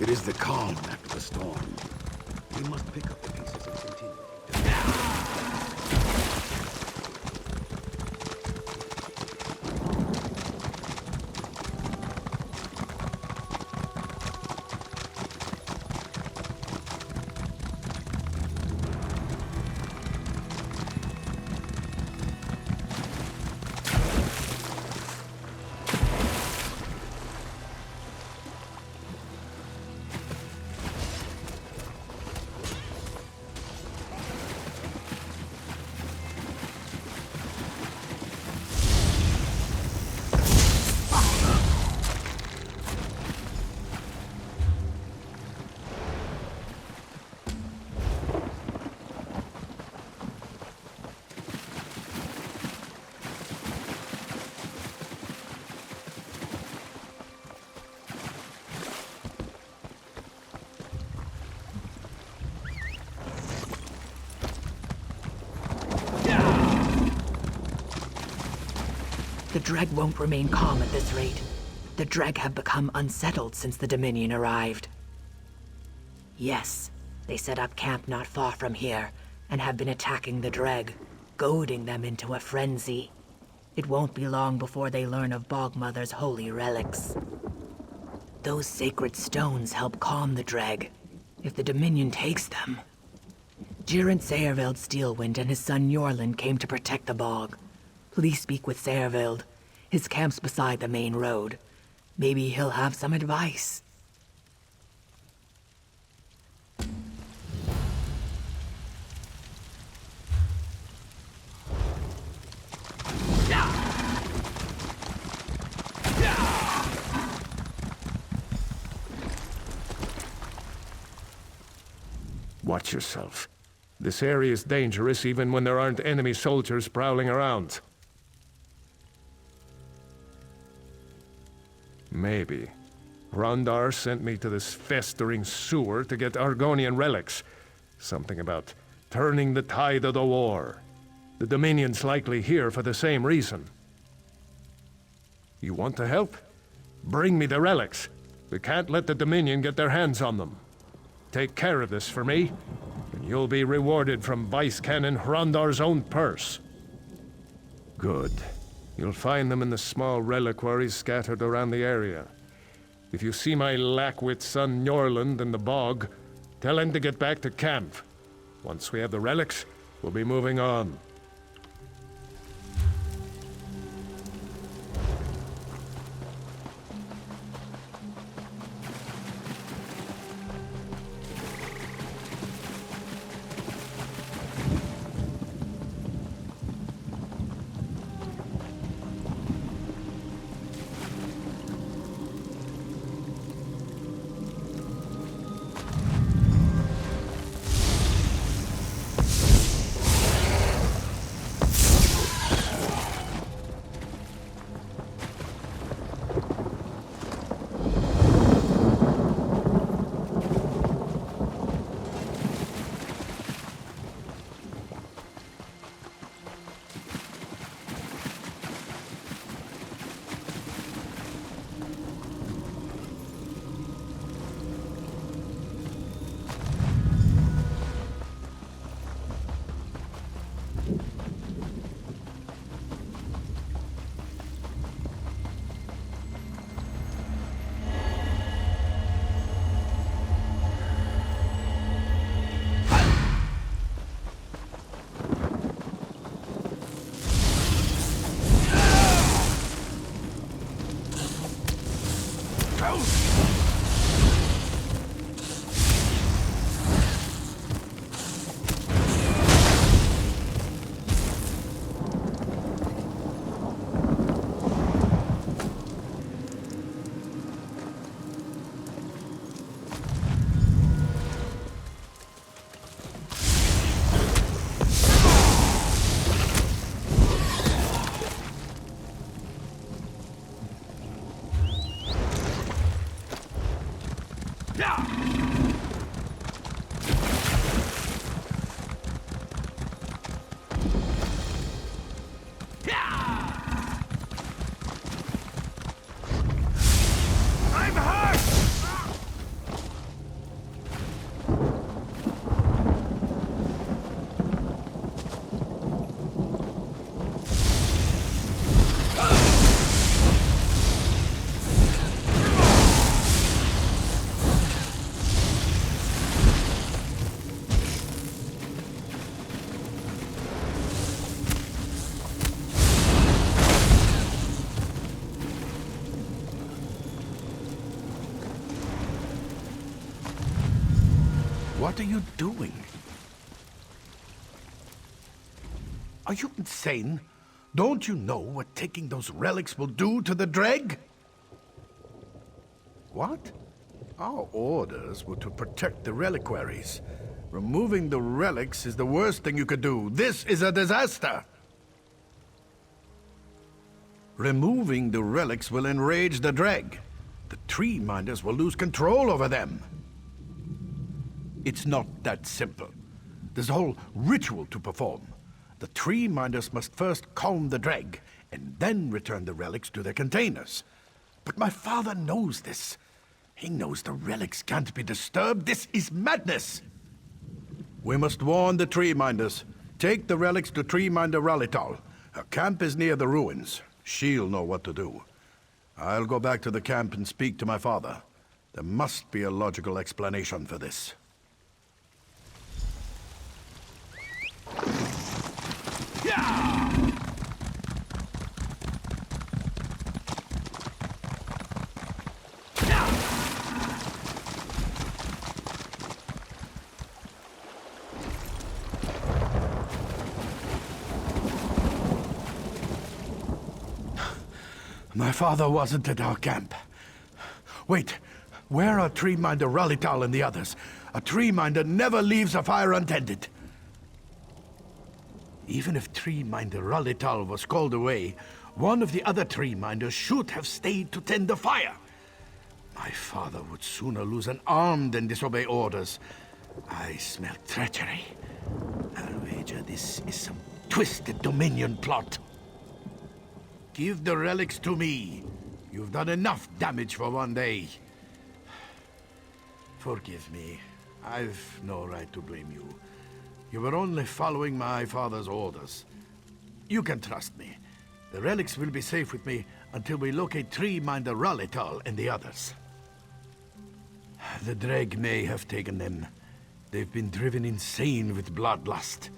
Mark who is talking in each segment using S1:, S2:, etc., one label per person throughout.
S1: It is the calm after the storm. We must pick up the pieces and continue.
S2: The Dreugh won't remain calm at this rate. The Dreugh have become unsettled since the Dominion arrived. Yes, they set up camp not far from here, and have been attacking the Dreugh, goading them into a frenzy. It won't be long before they learn of Bogmother's holy relics. Those sacred stones help calm the Dreugh, if the Dominion takes them. Geraint Saerveld Steelwind and his son Yorlin came to protect the bog. Please speak with Saerveld. His camp's beside the main road. Maybe he'll have some advice.
S3: Watch yourself. This area is dangerous even when there aren't enemy soldiers prowling around. Maybe. Hrondar sent me to this festering sewer to get Argonian relics. Something about turning the tide of the war. The Dominion's likely here for the same reason. You want to help? Bring me the relics. We can't let the Dominion get their hands on them. Take care of this for me, and you'll be rewarded from Vice Canon Hrondar's own purse. Good. You'll find them in the small reliquaries scattered around the area. If you see my lackwit son Njorlund in the bog, tell him to get back to camp. Once we have the relics, we'll be moving on.
S4: What are you doing? Are you insane? Don't you know what taking those relics will do to the Dreugh? What? Our orders were to protect the reliquaries. Removing the relics is the worst thing you could do. This is a disaster! Removing the relics will enrage the Dreugh. The tree minders will lose control over them. It's not that simple. There's a whole ritual to perform. The tree minders must first calm the Dreugh, and then return the relics to their containers. But my father knows this. He knows the relics can't be disturbed. This is madness! We must warn the tree minders. Take the relics to Tree Minder Ralital. Her camp is near the ruins. She'll know what to do. I'll go back to the camp and speak to my father. There must be a logical explanation for this. My father wasn't at our camp. Wait, where are Tree Minder Ralital and the others? A tree minder never leaves a fire untended. Even if Tree Minder Ralital was called away, one of the other tree minders should have stayed to tend the fire. My father would sooner lose an arm than disobey orders. I smell treachery. I'll wager this is some twisted Dominion plot. Give the relics to me. You've done enough damage for one day. Forgive me. I've no right to blame you. You were only following my father's orders. You can trust me. The relics will be safe with me until we locate Tree Minder Ralital and the others. The Dreugh may have taken them. They've been driven insane with bloodlust.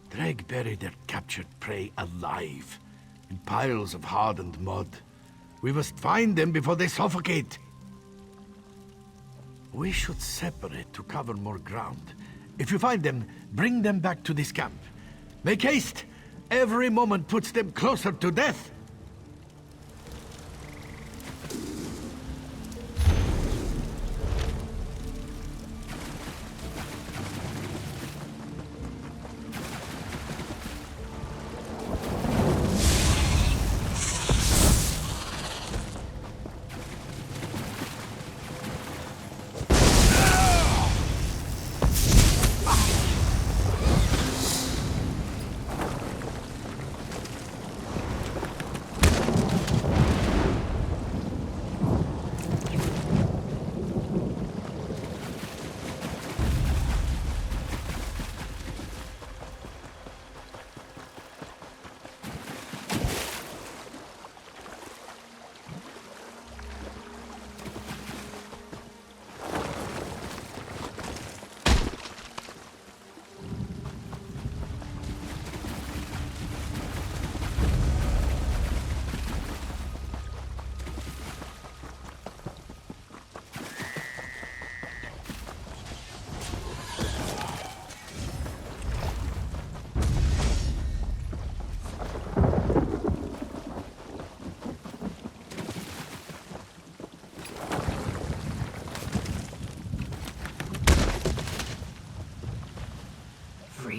S4: Dreugh buried their captured prey alive, in piles of hardened mud. We must find them before they suffocate. We should separate to cover more ground. If you find them, bring them back to this camp. Make haste! Every moment puts them closer to death!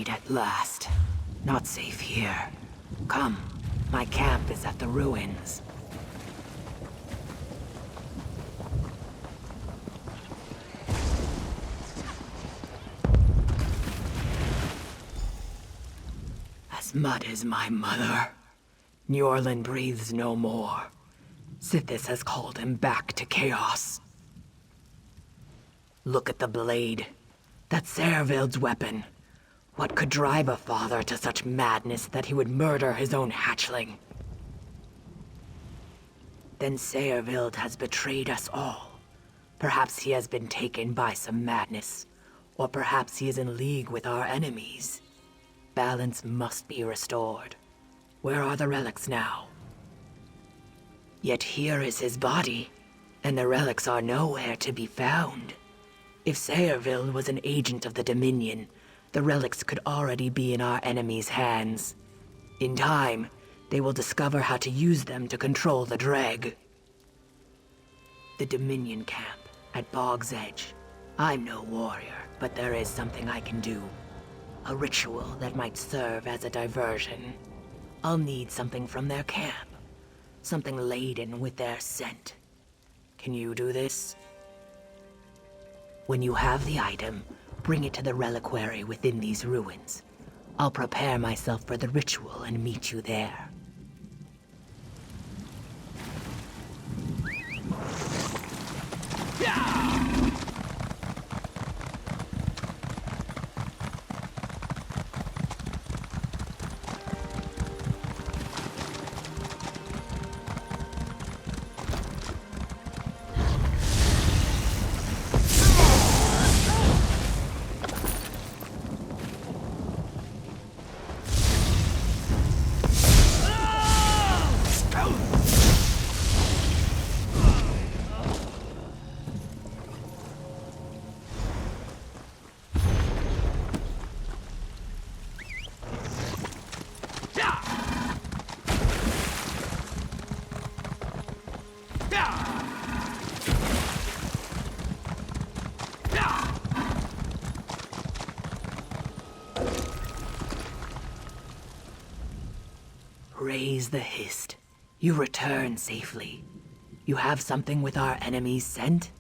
S2: At last. Not safe here. Come, my camp is at the ruins. As mud as my mother. Njorlin breathes no more. Sithis has called him back to chaos. Look at the blade. That's Servild's weapon. What could drive a father to such madness that he would murder his own hatchling? Then Servild has betrayed us all. Perhaps he has been taken by some madness, or perhaps he is in league with our enemies. Balance must be restored. Where are the relics now? Yet here is his body, and the relics are nowhere to be found. If Sayrville was an agent of the Dominion, the relics could already be in our enemies' hands. In time, they will discover how to use them to control the Dreugh. The Dominion camp at Bog's Edge. I'm no warrior, but there is something I can do. A ritual that might serve as a diversion. I'll need something from their camp. Something laden with their scent. Can you do this? When you have the item, bring it to the reliquary within these ruins. I'll prepare myself for the ritual and meet you there. Raise the Hist. You return safely. You have something with our enemy's scent?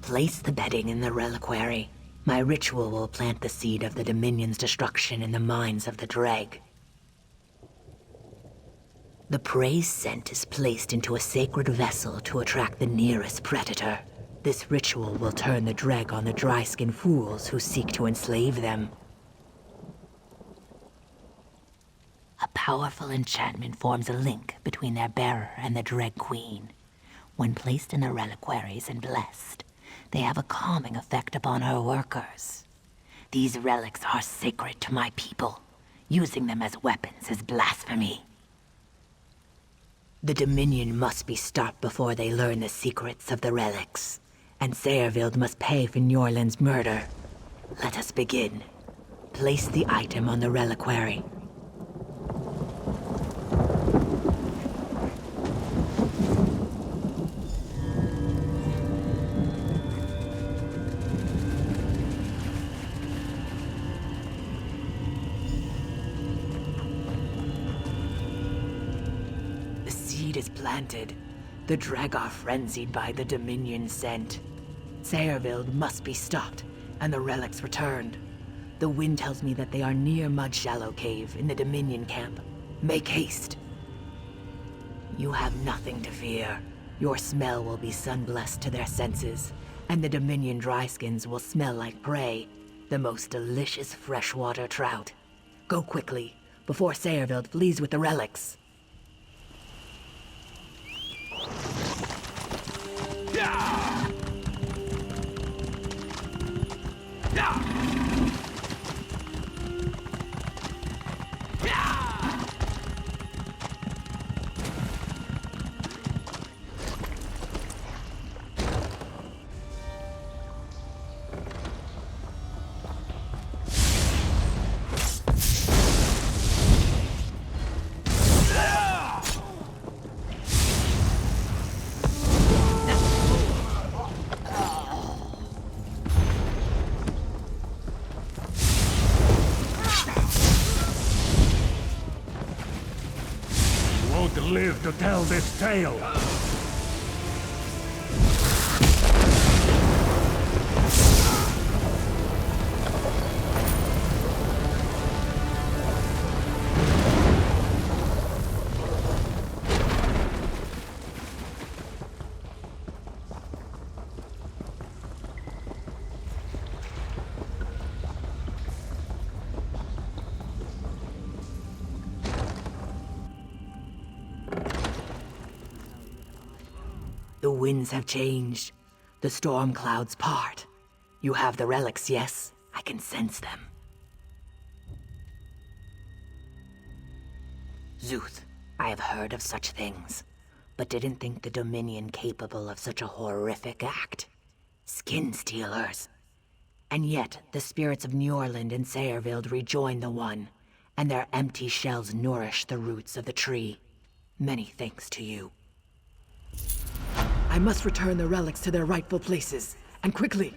S2: Place the bedding in the reliquary. My ritual will plant the seed of the Dominion's destruction in the minds of the Dreugh. The prey's scent is placed into a sacred vessel to attract the nearest predator. This ritual will turn the Dreugh on the dry-skinned fools who seek to enslave them. A powerful enchantment forms a link between their bearer and the Dreugh Queen. When placed in the reliquaries and blessed, they have a calming effect upon her workers. These relics are sacred to my people. Using them as weapons is blasphemy. The Dominion must be stopped before they learn the secrets of the relics. And Sayrville must pay for Nyorland's murder. Let us begin. Place the item on the reliquary. The seed is planted. The Dreugh are frenzied by the Dominion scent. Sayrville must be stopped, and the relics returned. The wind tells me that they are near Mud Shallow Cave in the Dominion camp. Make haste. You have nothing to fear. Your smell will be sun-blessed to their senses, and the Dominion dryskins will smell like prey, the most delicious freshwater trout. Go quickly, before Sayrville flees with the relics.
S3: Live to tell this tale.
S2: The winds have changed. The storm clouds part. You have the relics, yes? I can sense them. Zuth, I have heard of such things, but didn't think the Dominion capable of such a horrific act. Skin stealers. And yet, the spirits of Njorland and Sayrvild rejoin the One, and their empty shells nourish the roots of the tree. Many thanks to you. I must return the relics to their rightful places, and quickly.